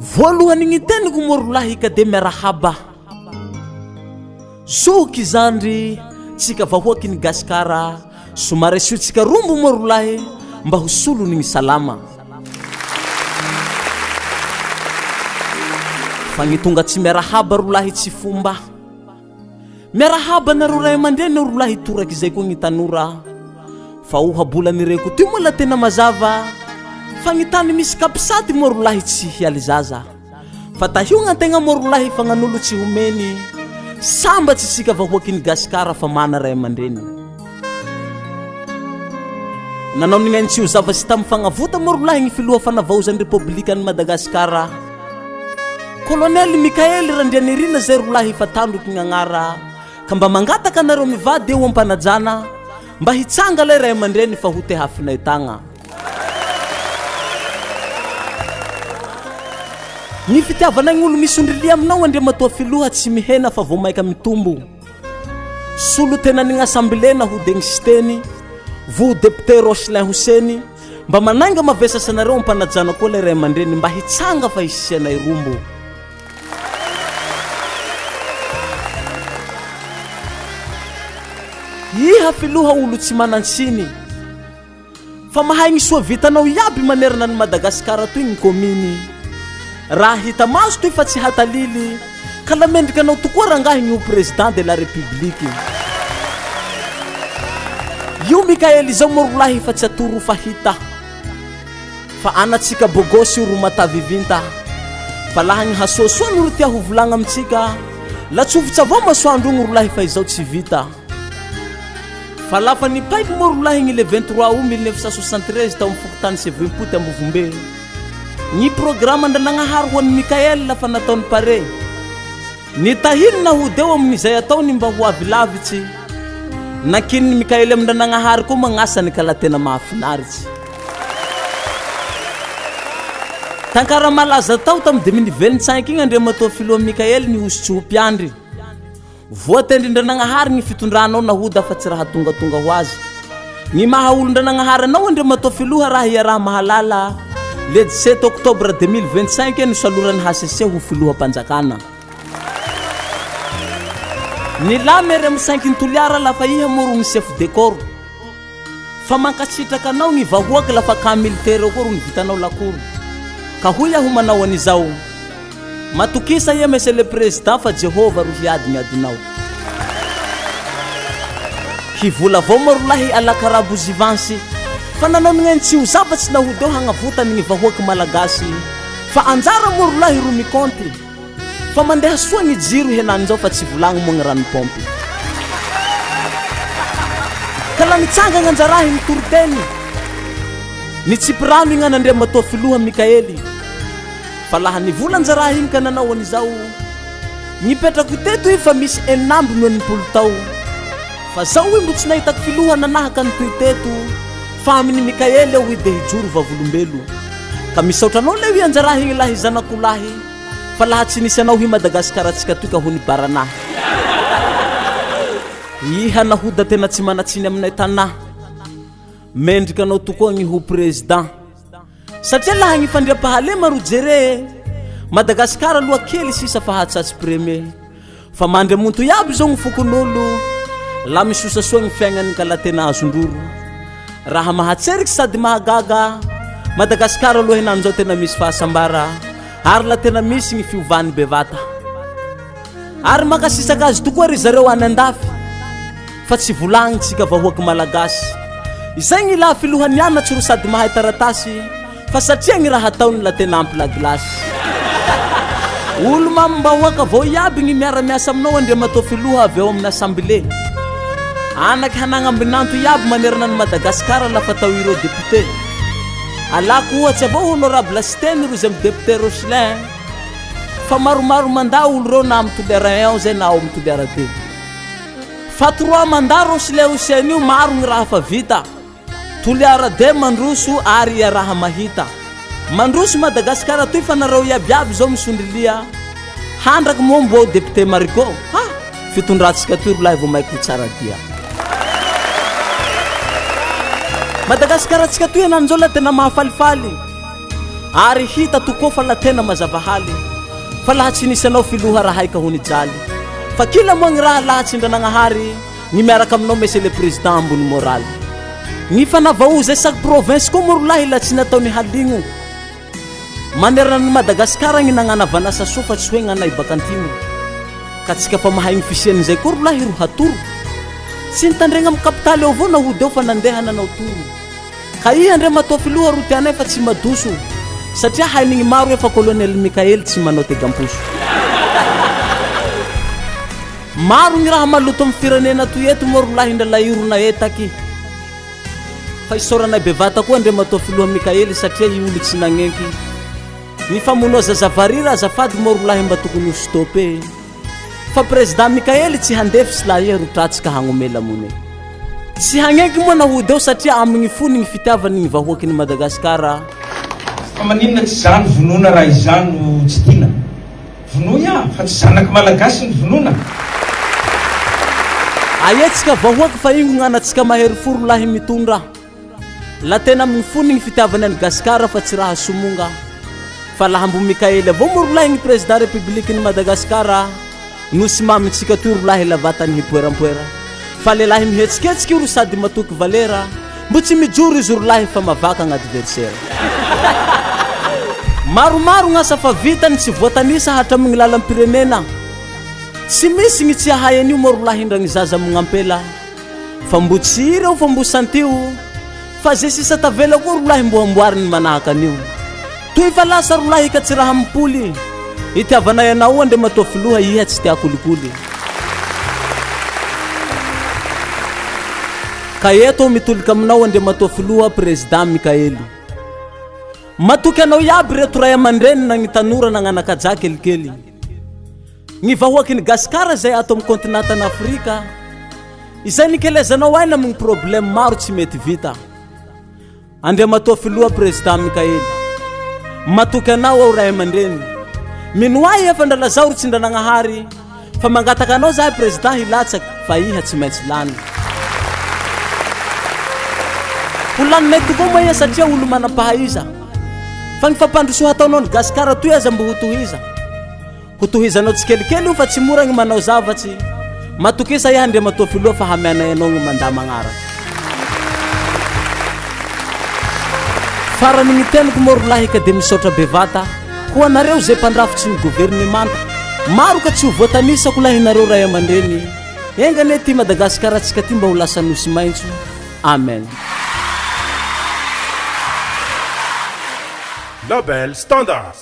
voalohany gny teniko morolahy ka de miarahaba soky zandry tsika vahoaky ny gasikara somary sio tsika rombo morolahy mba ho solony gny salama fa gny tonga tsy miarahaba rolahy tsy fomba miarahaba nareo ray aman-dreny rolahy toraky zay koa gny tanora fa ohabolanyreko ty mola tena mazava fa gny tany misy kapisaty morolahy tsy hialy zaza fa tahiogna tegna morolahy fagnan'olo tsy homeny samba tsy sika vahoaky ny gasikara fa mana ray aman-dreny nanao nignainy tsy ho zava-sy tamy fagnavota morolahy gny filoha fanavaozan'ny repoblika ny Madagasikara Colonel Mikael Randrianirina zay rolahy fa tandroky gnagnara ka mba mangataka anareo mivady eo ampanajana mba hitsanga lay ray aman-dreny fa ho te hafinay tagna ny fitiavanay gn'olo misondrilia aminao andre matoa filoha tsy mihena fa vo maika mitombo solo tena nigna asamblena ho degnisteny vo député Roslin Hoseny mba mananga mavesasanareo ampanajana koa lay ray aman-dreny mba hitsanga fa hisianay rombo iha filoha olo tsy manantsiny fa mahay gny soa vitanao iaby manerana ny Madagasikara toy gny kominy raha hita maso toy fa tsy hatalily ka la mendrikanao tokoa rangahy gny ho président de la république io Mikael izao morolahy fa tsy atoro fahita fa anatsika bogosy ro matavivinta fa laha gny hasoasoany ro tia ho volagna amitsika la tsofotsy avao masoandro gny rolahy fa izao tsy vita fa lafa nipaiky morolahy gny le 23 août 1973 tao mifokotany sevimpoty ambovombe ny programme andanagnahary ho an'ny Mikael lafa nataony pare nitahiny na ho deo amin'izay ataony mba ho avilavitsy nakin'ny Mikael amin'andanagnahary koa magnasany ka la tena mahafinaritsy tankara malaza tao tamy 2025 igny andre matoa filoha Mikael ny hositsy ho mpiandry voatendrin-dranagnahary gny fitondranao nahoda fa tsy raha tongatonga ho azy gny maha olon-dranagnahary anao andre matoa filoha raha iaraha mahalala le 17 octobre 2025 ny saloran'ny HCC ho filoha-panjakana nilamy RM5 ntoliara lafa iha moro gny chef de corps fa mankasitraka anao gny vahoaky lafa ka militaire koa ro ny vitanao lakoro ka hoy aho manao an'izao matokisa iha monsieur le président fa Jehova ro hiadigny adinao hivola avao morolahy alakarabo zivansy fa nanao nignainy tsy ho zavatsy na ho deo hagnavotany gny vahoaky malagasy fa anjara morolahy ro mikonty fa mandeha soa gny jiro henany zao fa tsy volagny mo gny ranopompy ka la nitsanga gn'anjarahy ny toroteny ny tsipirano igny anandre matoa filoha Mikaely fa laha nivola anjarahy igny ka nanao an'izao nipetrako teto i fa misy enamby no 80 tao fa zao i mbo tsy nahitako filoha nanahaka ny toy teto fa amin'ny Mikaely aho de hijoro vavolombelo ka misaotranao leo i anjarahy igny lahy zanakolahy fa laha tsy nisy anao hi Madagasikara tsika toy ka ho nibaranahy iha nahoda tena tsy manatsiny aminay tanahy mendrika anao tokoa gny ho président satria laha gny fandriam-pahalema ro jere Madagasikara loha kely sisa fa hatsatsy premier fa mandriamonto iaby zao gny fokon'olo la misosasoa gny fiaignany ka la tena azondroro raha mahatseriky sady mahagaga Madagasikara loha henany zao tena misy fahasambara ary la tena misy gny fiovany bevata ary makasisaka azy tokoa ry zareo any andafy fa tsy volagny tsika vahoaky malagasy izay gny laha filohany anatsy ro sady mahay taratasy fa satria gny raha ataony la tena ampy la glasy olo mamimbahoaka avao iaby gny miara-miasa aminao andre matoa filoha avy eo amin'ny assemblée anaky hanagnambinanto iaby manerana ny Madagasikara lafa tao ireo député alako ohatsy avao honorable Steny ro zay amy député Roslin fa maromaro mandà olo reo na amy toliara 1 zay na ao amy toliara 2 fa 3 mandà Roslin Hoseny io maro gny raha fa vita toliara 2 mandroso ary ia raha mahita mandroso Madagasikara toy fa nareo iabiaby zao misondrilia handraky mombo ao député Marigot fitondratsika toy rolahy vo maiko tsara dia Madagasikara tsika toy henany zao la tena mahafalifaly ary hita tokoa fa la tena mazava haly fa laha tsy nisy anao filoha raha haika hony jaly fa kila moa gny raha laha tsindranagnahary gny miaraka aminao monsieur le président ambony moraly gny fanavaoza chaque province koa morolahy la tsy nataony haligno manerana ny Madagasikara gny nagnana vanasa so fa tsy hoe gnanay bakantimo ka tsika fa mahay gny fisian'izay koa rolahy ro hatoro tsy nitandregna amin'ny kapitaly eo avao nahody eo fa nandeha nanao toro ka iha andre matoa filoha ro tianay fa tsy madoso satria hainigny maro efa colonel Mikaely tsy manao tegamposo maro gny raha maloto amin'ny firenena toy eto moa rolahy ndra lairona etaky fa isoranay bevata koa andre matoa filoha Mikaely satria i olo tsy nagnenky ny famonoa zazavarira azafady moa rolahy mba tokony ho stopé fa président Mikaely tsy handefitsy laha iha ro tratsika hagnomela mone tsy hagnenky moa nahody eo satria amin'ny fony gny fitiavany gny vahoakin'ny Madagasikara fa maninona tsy zany vonona raha izano tsy tina vonoa fa tsy zanaky malagasy ny vonona aetsika vahoaky fa ingo gnanatsika mahery fo rolahy mitondra la tena amin'ny fony gny fitiavany any Gasikara fa tsy raha somonga fa laha mbo Mikaely avao moa rolahy gny président république ny Madagasikara no sy mamitsika toy rolahy lavatany hipoerampoera fa lelahy mihetsiketsiky ro sady matoky valera mbo tsy mijoro izy rolahy fa mavaka gn'adversaire maromaro gn'asa fa vitany tsy voatanisa hatramigny lalam-pirenena tsy misy gny tsy ahay an'io moa rolahy indra gny zaza mognampela fa mbo tsy ireo fa mbo santio fa ze sisa tavela koa rolahy mbo amboariny manahaka an'io toy fa lasa rolahy ka tsy raha mipoly itiavanay anao andre matoa filoha iha tsy tia kolikoly ka eto mitolika aminao andre matoa filoha président Mikaely matoky anao iaby reto ray aman-dreny na gny tanora nagnanakaja kelikely gny vahoakin'ny Gasikara zay ato amin'ny kontinantany Afrika izay nikelezanao aina amin'ny problème maro tsy mety vita andre matoa filoha président Mikaely matoky anao ao ray aman-dreny minoay efa ndralazao ro tsy ndranagnahary fa mangataka anao zahay président hilatsaky fa iha tsy maintsy lany ho laninay tokoa moa iha satria olo manam-pahaiza fa gny fampandrosoa ataonao ny Gasikara toy aza mbo hotohizanao tsy kelikely io fa tsy mora gny manao zavatsy matokisa iha andre matoa filoha fa hamianay anao gny mandà magnaraka farany gny teniko moa rolahy ka de misaotra bevata ho anareo zay mpandrafitsy ny gouvernemanta maro ka tsy ho voatanisako lahy nareo ray aman-dreny engane ty Madagasikara tsika ty mba ho lasa nosy maintso amen. Label Standard.